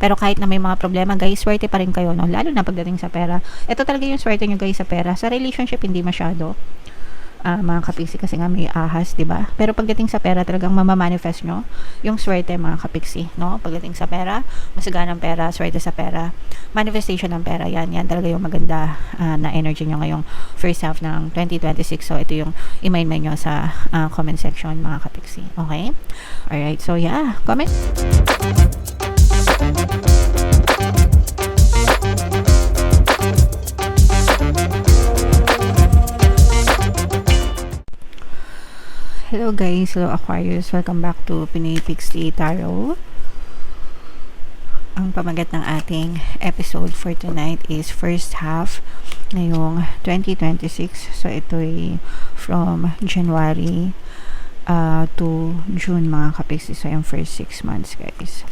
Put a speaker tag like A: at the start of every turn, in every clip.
A: Pero kahit na may mga problema guys, swerte pa rin kayo, no? Lalo na pagdating sa pera. Ito talaga yung swerte nyo guys sa pera. Sa relationship, hindi masyado. Mga kapiksi kasi nga may ahas, 'di ba? Pero pagdating sa pera, talagang mamamanifest nyo yung swerte mga kapiksi, no? Pagdating sa pera, masaganang pera, swerte sa pera, manifestation ng pera, yan talaga yung maganda na energy nyo ngayong first half ng 2026. So ito yung i-mind nyo sa comment section mga kapiksi. Okay? Alright, so yeah, comment. Hello guys, hello Aquarius, welcome back to Pinoy Pixie Tarot. Ang pamagat ng ating episode for tonight is first half ngayong 2026. So ito ay from January to June mga kapiksi. So yung first 6 months guys.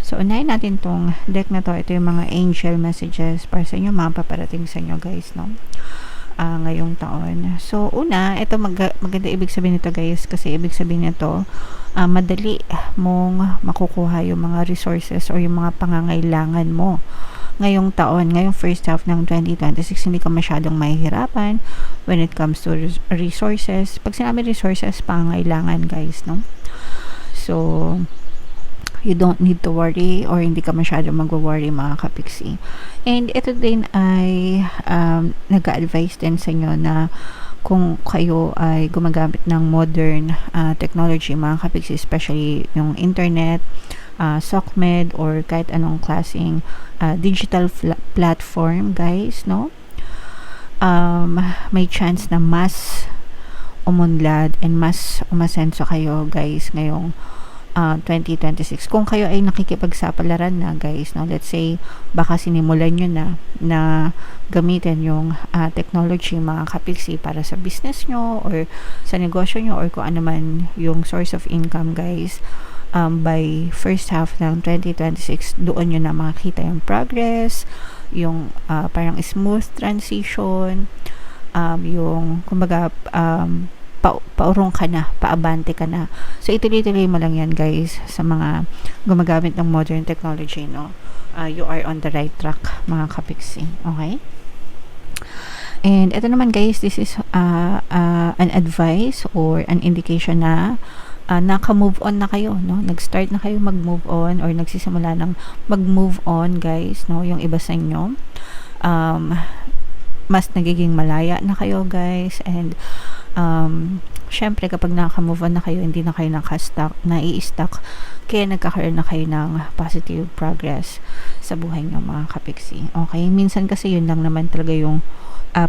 A: So unahin natin tong deck na to. Ito yung mga angel messages para sa inyo, mga paparating sa inyo guys, no? Ngayong taon. So, una, ito maganda ibig sabihin nito guys, kasi ibig sabihin nito, madali mong makukuha yung mga resources or yung mga pangangailangan mo ngayong taon, ngayong first half ng 2026. Hindi ka masyadong mahihirapan when it comes to resources. Pag sinabi resources, pangangailangan guys, no? So, you don't need to worry or hindi ka masyado magwo-worry mga kapiksi. And ito din ay nag-advise din sa inyo na kung kayo ay gumagamit ng modern technology mga kapiksi, especially yung internet, SOCMED or kahit anong klaseng digital platform guys, no? May chance na mas umunlad and mas umasenso kayo guys ngayong 2026. Kung kayo ay nakikipagsapalaran na guys, no, let's say baka sinimulan nyo na gamitin yung technology mga kapiksi para sa business nyo or sa negosyo nyo or kung ano man yung source of income guys, by first half ng 2026 doon nyo na makikita yung progress, yung parang smooth transition, yung kumbaga paurong ka na, paabante ka na. So, ituloy-tuloy mo lang yan, guys, sa mga gumagamit ng modern technology, no? You are on the right track, mga kapiksi. Okay? And ito naman, guys, this is an advice or an indication na naka-move on na kayo, no? Nag-start na kayo mag-move on or nagsisimula ng mag-move on, guys, no? Yung iba sa inyo. Mas nagiging malaya na kayo, guys, and syempre kapag naka-move on na kayo, hindi na kayo nai-stuck, kaya nagkakaroon na kayo ng positive progress sa buhay nyo mga kapiksi. Okay, minsan kasi yun lang naman talaga yung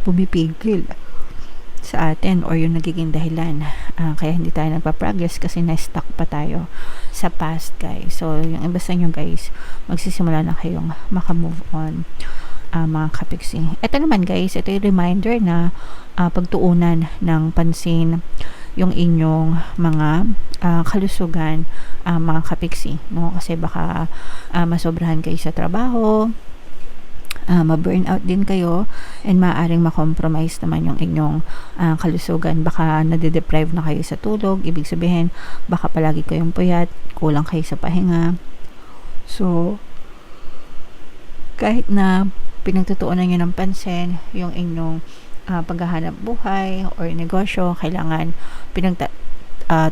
A: pumipigil sa atin or yung nagiging dahilan kaya hindi tayo nagpa-progress kasi na-stuck pa tayo sa past guys. So yung iba sa inyo guys, magsisimula na kayong maka-move on mga kapiksi. Ito naman guys, ito yung reminder na pagtuunan ng pansin yung inyong mga kalusugan mga kapiksi, no? Kasi baka masobrahan kayo sa trabaho, ma-burnout din kayo, and maaaring ma-compromise naman yung inyong kalusugan. Baka nade-deprive na kayo sa tulog, ibig sabihin baka palagi kayong puyat, kulang kayo sa pahinga. So kahit na pinagtutuunan nyo ng pansin yung inyong paghahanap buhay or negosyo, kailangan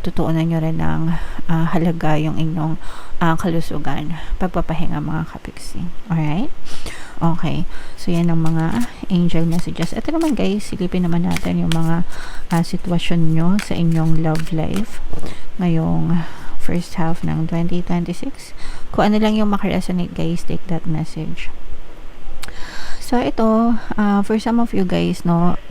A: tutuunan nyo rin ng halaga yung inyong kalusugan, pagpapahinga mga kapiksi. Alright? Okay. So, yan ang mga angel messages. Ito naman guys, silipin naman natin yung mga sitwasyon nyo sa inyong love life ngayong first half ng 2026. Kung ano lang yung makaresonate guys, take that message. So, ito, for some of you guys, no,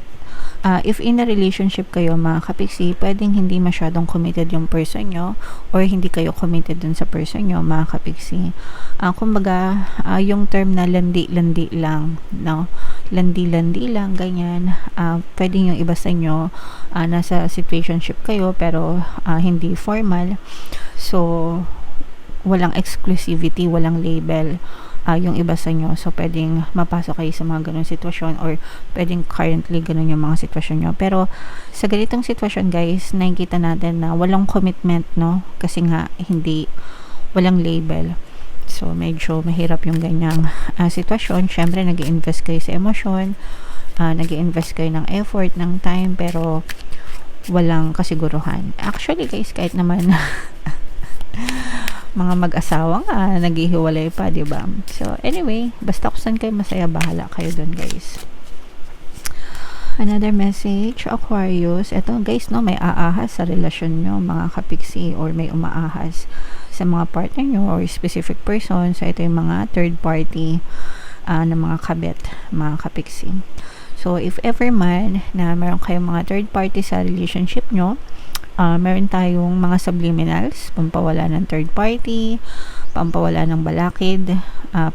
A: if in a relationship kayo mga kapiksi, pwedeng hindi masyadong committed yung person nyo or hindi kayo committed dun sa person nyo mga kapiksi. Kumbaga, yung term na landi-landi lang, no? Landi-landi lang, ganyan. Pwedeng yung iba sa inyo, nasa situationship kayo pero hindi formal. So, walang exclusivity, walang label. Yung iba sa inyo. So, pwedeng mapasok kayo sa mga ganun sitwasyon or pwedeng currently ganun yung mga sitwasyon nyo. Pero, sa ganitong sitwasyon, guys, nakikita natin na walang commitment, no? Kasi nga, walang label. So, medyo mahirap yung ganyang sitwasyon. Syempre, nag-i-invest kayo sa emosyon, nag-i-invest kayo ng effort, ng time, pero walang kasiguruhan. Actually, guys, kahit naman mga mag-asawa nga, naghihiwalay pa, diba? So, anyway, basta kung saan kayo masaya, bahala kayo dun, guys. Another message, Aquarius. Ito, guys, no, may aahas sa relasyon nyo, mga kapiksi, or may umaahas sa mga partner nyo or specific person. So, ito yung mga third party na mga kabit, mga kapiksi. So, if ever man na meron kayong mga third party sa relationship nyo, meron tayong mga subliminals, pampawala ng third party, pampawala ng balakid,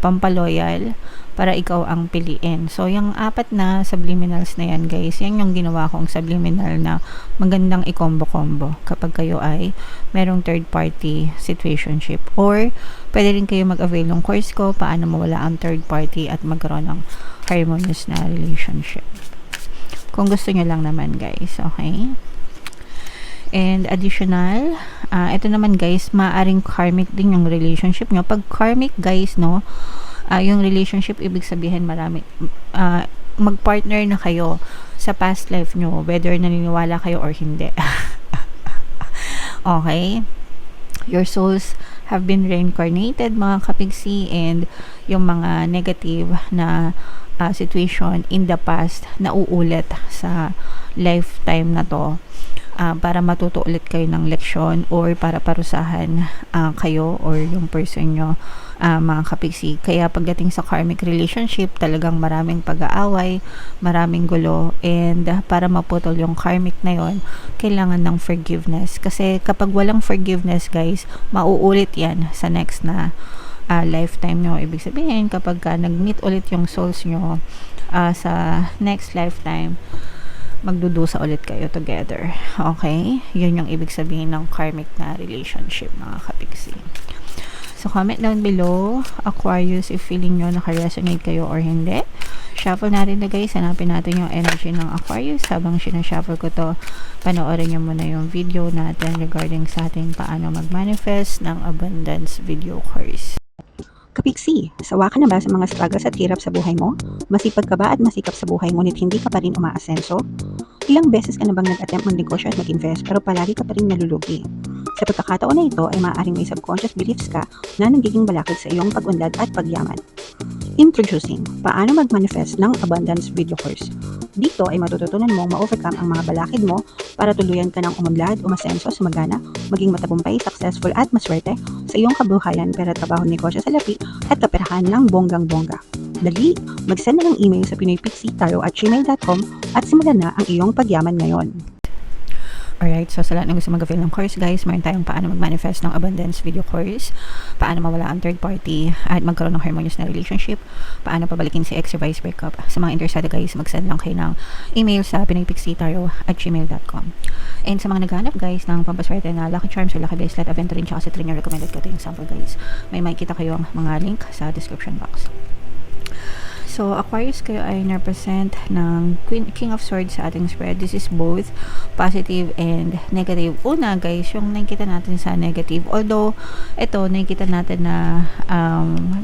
A: pampaloyal, para ikaw ang piliin. So, yung 4 na subliminals na yan, guys, yan yung ginawa kong subliminal na magandang i-combo-combo kapag kayo ay merong third party situationship. Or, pwede rin kayo mag-avail ng course ko, paano mawala ang third party at magkaroon ng harmonious na relationship. Kung gusto nyo lang naman, guys, okay? And additional, ito naman, guys, maaring karmic din yung relationship nyo. Pag karmic, guys, no, yung relationship, ibig sabihin marami, mag-partner na kayo sa past life nyo, whether naniniwala kayo or hindi. Okay? Your souls have been reincarnated, mga kapigsi, and yung mga negative na situation in the past na uulit sa lifetime na to. Para matuto ulit kayo ng leksyon or para parusahan kayo or yung person nyo, mga kapiksi. Kaya pagdating sa karmic relationship, talagang maraming pag-aaway, maraming gulo, and para maputol yung karmic na yon, kailangan ng forgiveness. Kasi kapag walang forgiveness, guys, mauulit yan sa next na lifetime nyo. Ibig sabihin, kapag nag-meet ulit yung souls nyo sa next lifetime, magdudusa ulit kayo together. Okay? Yun yung ibig sabihin ng karmic na relationship, mga kapiksi. So, comment down below, Aquarius, if feeling nyo naka-resonate kayo or hindi. Shuffle natin na, guys. Hanapin natin yung energy ng Aquarius. Habang sinashuffle ko to, panoorin nyo muna yung video natin regarding sa ating paano mag-manifest ng abundance video course.
B: Kapiksi, sawa ka na ba sa mga struggles at hirap sa buhay mo? Masipag ka ba at masikap sa buhay ngunit hindi ka pa rin umaasenso? Ilang beses ka na bang nag-attempt mag-negosyo at mag-invest pero palagi ka pa rin nalulugi? Sa pagkakataon na ito ay maaaring may subconscious beliefs ka na nagiging balakid sa iyong pag-unlad at pagyaman. Introducing, paano mag-manifest ng abundance video course. Dito ay matututunan mong ma-overcome ang mga balakid mo para tuluyan ka ng umunlad, umasenso, sumagana, maging matagumpay, successful at maswerte sa iyong kabuhayan, pera, trabaho, negosyo sa lapi at kaperahan ng bonggang-bongga. Dali, mag-send na ng email sa pinoypixie@gmail.com at simulan na ang iyong pagyaman ngayon.
A: Alright, so sa lahat ng gusto mag-avail ng course, guys, mayroon tayong paano mag-manifest ng abundance video course, paano mawala ang third party at magkaroon ng harmonious na relationship, paano pabalikin si ex or vice breakup. Sa mga interesado, guys, mag-send lang kayo ng email sa pinoypixie@gmail.com. And sa mga naghahanap, guys, ng pampaswerte na lucky charms or lucky bracelet, aventurine, tsaka sa trinyo, recommended ko ito yung sample, guys. May makikita kayong mga link sa description box. So, Aquarius, kayo ay represent ng King of Swords sa ating spread. This is both positive and negative. Una, guys, yung nakikita natin sa negative. Although, ito, nakikita natin na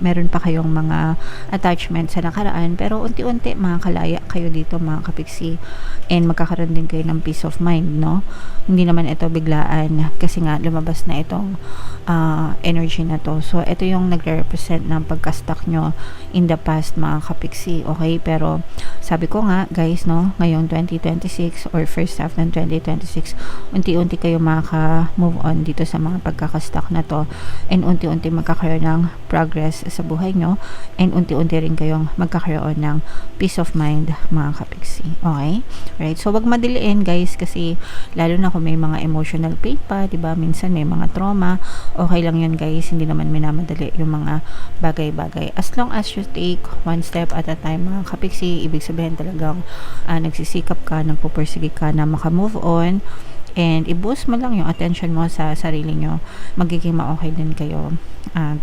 A: meron pa kayong mga attachment sa nakaraan. Pero, unti-unti, makakalaya kayo dito, mga kapiksi. And magkakaroon din kayo ng peace of mind, no? Hindi naman ito biglaan. Kasi nga, lumabas na itong energy na to. So, ito yung nagre-represent ng pagka-stuck nyo in the past, mga kapiksi. Okay, pero sabi ko nga, guys, no, ngayong 2026 or first half ng 2026, unti-unti kayo makaka-move on dito sa mga pagkakastuck na to, and unti-unti magkakaroon ng progress sa buhay nyo, and unti-unti rin kayong magkakaroon ng peace of mind, mga kapiksi. Okay? Right? So, wag madiliin, guys, kasi lalo na kung may mga emotional pain pa, diba? Minsan may mga trauma, okay lang yun, guys. Hindi naman minamadali yung mga bagay-bagay. As long as you take one step at a time, mga kapiksi, ibig sabihin talagang nagsisikap ka, nagpupursige ka na makamove on, and i-boost mo lang yung attention mo sa sarili nyo, magiging ma-okay din kayo,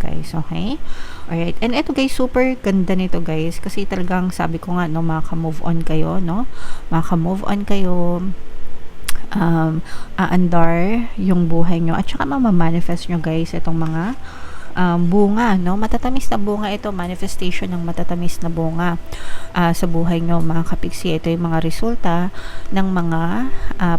A: guys. Okay? Alright, and eto, guys, super ganda nito, guys, kasi talagang sabi ko nga, no, maka-move on kayo, no, maka-move on kayo, aandar yung buhay nyo, at saka mamamanifest nyo, guys, itong mga bunga, no? Matatamis na bunga ito, manifestation ng matatamis na bunga sa buhay nyo, mga kapiksi. Ito yung mga resulta ng mga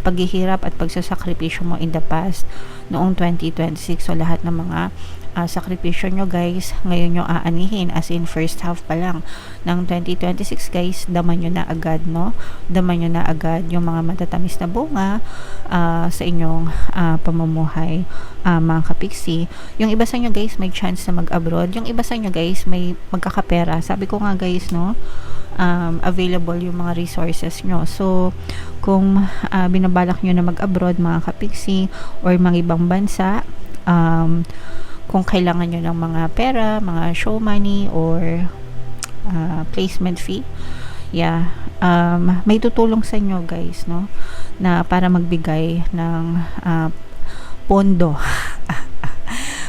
A: paghihirap at pagsasakripisyo mo in the past noong 2026. So lahat ng mga sakripisyo nyo guys, ngayon nyo aanihin, as in first half pa lang ng 2026 guys, daman nyo na agad, no? Daman nyo na agad yung mga matatamis na bunga sa inyong pamumuhay, mga kapiksi. Yung iba sa inyo guys may chance na mag-abroad, yung iba sa inyo guys may magkakapera. Sabi ko nga guys, no, available yung mga resources nyo. So kung binabalak nyo na mag-abroad, mga kapiksi, or mga ibang bansa, kung kailangan nyo ng mga pera, mga show money, or placement fee, may tutulong sa inyo guys, no, na para magbigay ng pondo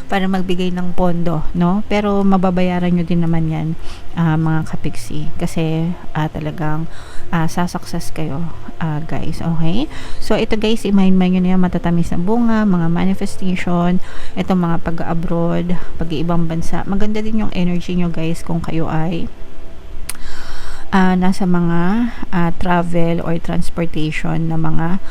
A: para magbigay ng pondo, no? Pero mababayaran nyo din naman yan, mga kapiksi, kasi talagang sasuccess kayo, guys. Okay? So ito guys, i-mind nyo na yung matatamis na bunga, mga manifestation, itong mga pag-abroad, pag-iibang bansa. Maganda din yung energy nyo guys kung kayo ay nasa mga travel or transportation na mga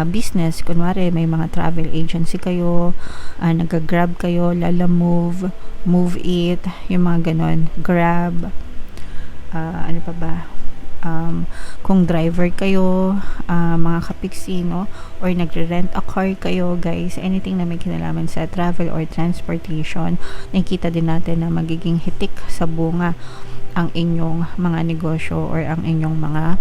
A: business. Kunwari may mga travel agency kayo, nag-grab kayo, Lalamove, Move It, yung mga ganon, Grab, ano pa ba, kung driver kayo, mga kapiksi, no, or nagre-rent a car kayo guys, anything na may kinalaman sa travel or transportation, nakikita din natin na magiging hitik sa bunga ang inyong mga negosyo or ang inyong mga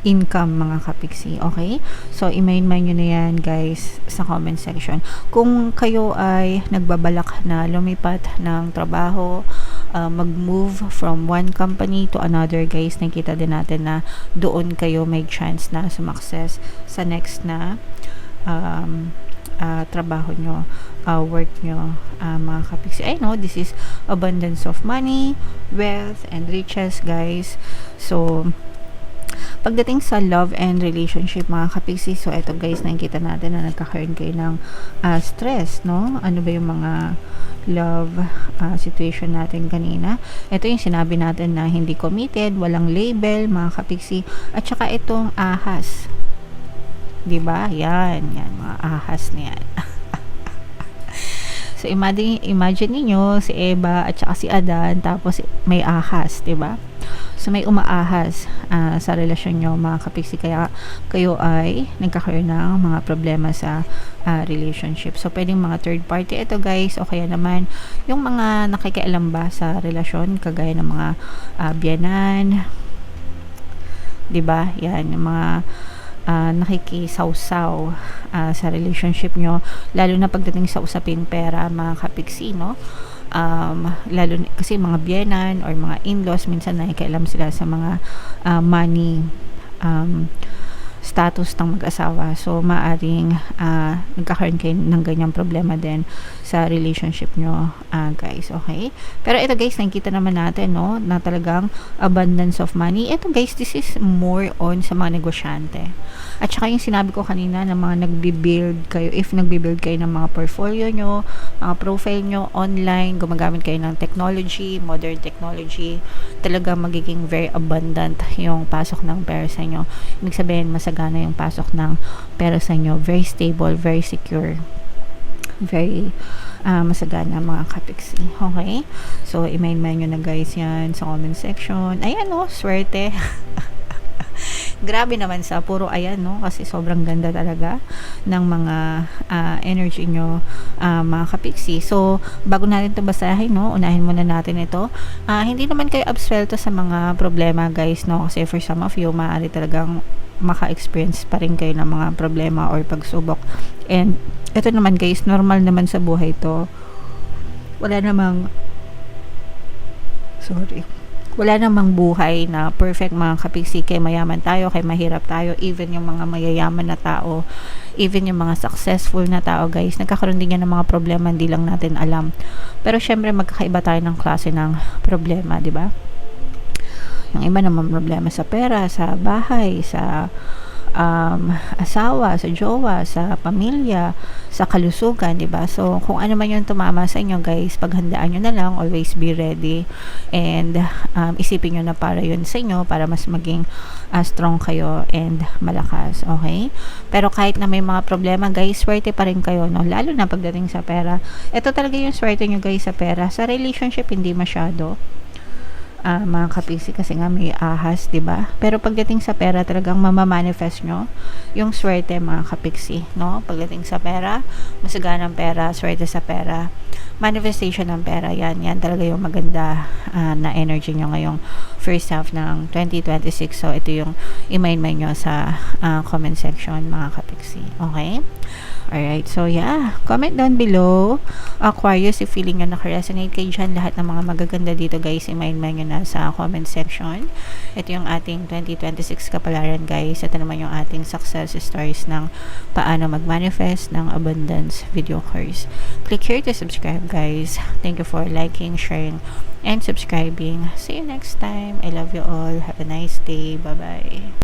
A: income, mga kapiksi. Okay? So, i-mind nyo na yan guys sa comment section. Kung kayo ay nagbabalak na lumipat ng trabaho, mag-move from one company to another guys, nakita din natin na doon kayo may chance na sumakses sa next na trabaho nyo, work nyo, mga kapiksi. I know this is abundance of money, wealth, and riches guys. So pagdating sa love and relationship, mga kapiksi, so eto guys, nakikita natin na nagkakaroon kayo ng stress, no? Ano ba yung mga love situation natin kanina? Ito yung sinabi natin na hindi committed, walang label, mga kapiksi, at saka itong ahas, diba? Yan, mga ahas na yan. So imagine niyo si Eva at saka si Adan, tapos may ahas, diba? So may umaahas sa relasyon nyo, mga kapiksi, kaya kayo ay nagkakaroon ng mga problema sa relationship. So pwedeng mga third party ito guys, o kaya naman yung mga nakikialam ba sa relasyon, kagaya ng mga biyanan, diba? Yan, yung mga nakikisawsaw sa relationship nyo, lalo na pagdating sa usaping pera, mga kapiksi, no? Lalo kasi mga biyenan or mga in-laws, minsan nakikialam sila sa mga money status ng mag-asawa. So maaring nagkakaroon kayo ng ganyang problema din sa relationship nyo, guys. Okay? Pero ito guys, nakikita naman natin, no, na talagang abundance of money. Ito guys, this is more on sa mga negosyante. At saka yung sinabi ko kanina na mga nagbi-build kayo, if nagbi-build kayo ng mga portfolio nyo, mga profile nyo online, gumagamit kayo ng technology, modern technology, talaga magiging very abundant yung pasok ng pera sa inyo. Ibig sabihin, masagana yung pasok ng pera sa inyo, very stable, very secure, very masagana, mga kapiksi. Okay? So, i-mind nyo na guys yan sa comment section. Ayan, no, swerte. Grabe naman sa puro ayan, no, kasi sobrang ganda talaga ng mga energy nyo, mga kapiksi. So bago natin ito basahin, no, unahin muna natin ito. Hindi naman kayo absuelto sa mga problema guys, no, kasi for some of you maaari talagang maka-experience pa rin kayo ng mga problema or pagsubok, and ito naman guys, normal naman sa buhay to. Wala namang buhay na perfect, mga kapiksi. Kay mayaman tayo, kay mahirap tayo, even yung mga mayayaman na tao, even yung mga successful na tao guys, nagkakaroon din yan ng mga problema, hindi lang natin alam. Pero syempre magkakaiba tayo ng klase ng problema, di ba? Yung iba naman problema sa pera, sa bahay, sa asawa, sa jowa, sa pamilya, sa kalusugan, di ba? So, kung ano man yung tumama sa inyo, guys, paghandaan nyo na lang, always be ready, and isipin nyo na para yun sa inyo, para mas maging strong kayo and malakas, okay? Pero kahit na may mga problema, guys, swerte pa rin kayo, no? Lalo na pagdating sa pera. Ito talaga yung swerte nyo, guys, sa pera. Sa relationship, hindi masyado, mga kapiksi, kasi nga may ahas, 'di ba? Pero pagdating sa pera, talagang mamamanifest nyo yung swerte, mga kapiksi, no? Pagdating sa pera, masaganang pera, swerte sa pera, manifestation ng pera, yan talaga yung maganda na energy nyo ngayong first half ng 2026. So ito yung i-mind nyo sa comment section, mga kapiksi, okay? Alright, so yeah, comment down below, Aquarius, if feeling nyo nakaresonate kayo dyan, lahat ng mga magaganda dito, guys, i-mind nyo na sa comment section. Ito yung ating 2026 kapalaran, guys. Ito naman yung ating success stories ng paano mag-manifest ng abundance video course. Click here to subscribe, guys. Thank you for liking, sharing, and subscribing. See you next time. I love you all. Have a nice day. Bye-bye.